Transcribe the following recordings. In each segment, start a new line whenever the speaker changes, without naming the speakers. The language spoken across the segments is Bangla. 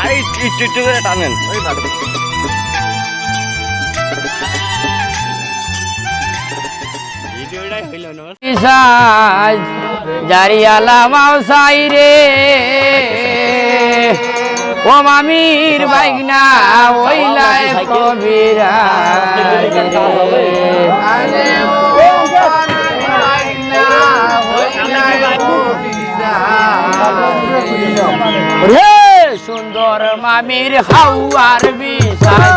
আরে একটু করে টানেন ওই ভালো
জারিয়ালা মাউসাই রে ও মামির বাইগনা ওইলাই কবিরা রে সুন্দর মামির হাওয়ার বিষয়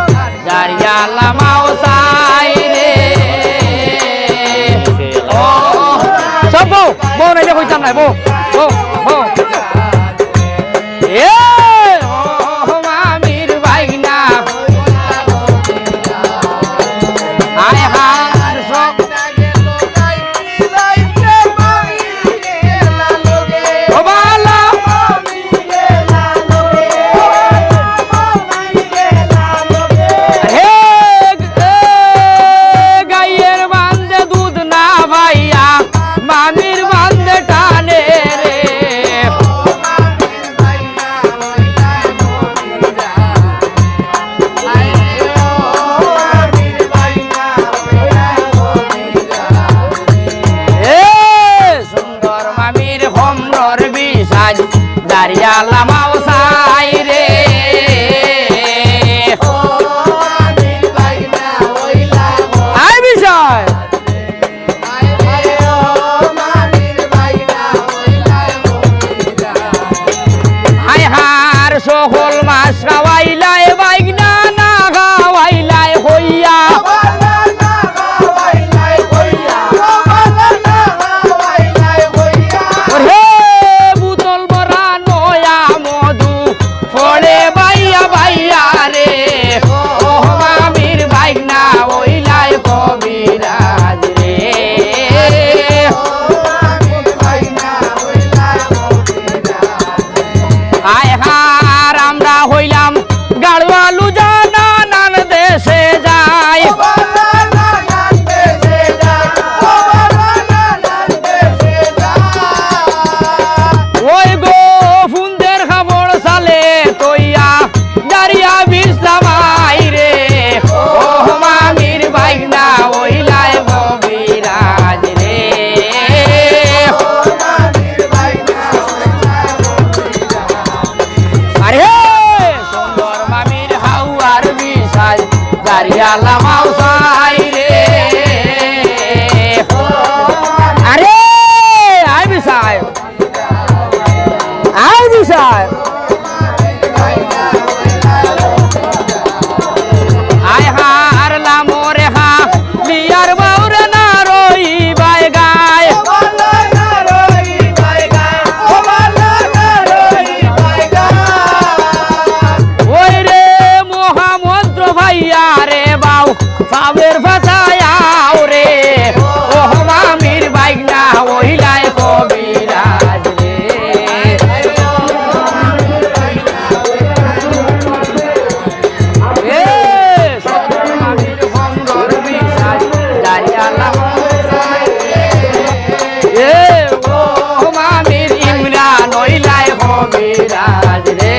জারিয়ালা মাউসাই রে ও সব বউ নাই কইতাম নাই বউ বউ বউ এ ও মামির বাইগনা আয় হার সব ও বালা হে গাইয়ের বান্ধে দুধ না ভাইয়া মামির বান্ধে টানে রে সুন্দর মামির হোমর বিষাজ দাঁড়িয়ালা মাউসাই রে আয় বিষয় আয় হার সকল মাস খাওয়াইলাই বাইগনা না খাওয়াইলাই হইয়া হে বুতল ভরা নয়া মধু ফলে বাইয়া বাইয়া রে ও মামির বাইগনা ওইলাই কবিরাজ রে আয় হার আমরা হইলাম গাড়ওয়ালু জানা নান দেশে যাই ওই গো ফুন্দের খাবড় সালে তৈয়া দাঁড়িয়া বিশ্রামাই রে ও মামির বাইগনা ওইলাই কবিরাজ রে আরে সুন্দর মামির হাওয়ার বিষয় দাঁড়িয়ালা মাউসাই রে আরে আয় বিষয় আয় বিষয় আয় হার লামরে হা লিয়ার বাউরে না রই বাই গায় ওই রে মহামন্ত্র ভাইয়া রে বাউ সাবের ফাতায়াও রে ও মামির বাইগনা ওইলাই কবিরাজ রে এ সুন্দর মামির হোমর বিষাজ দাঁড়িয়ালা এ ও মামির ইমরান ওইলাই কবিরাজ রে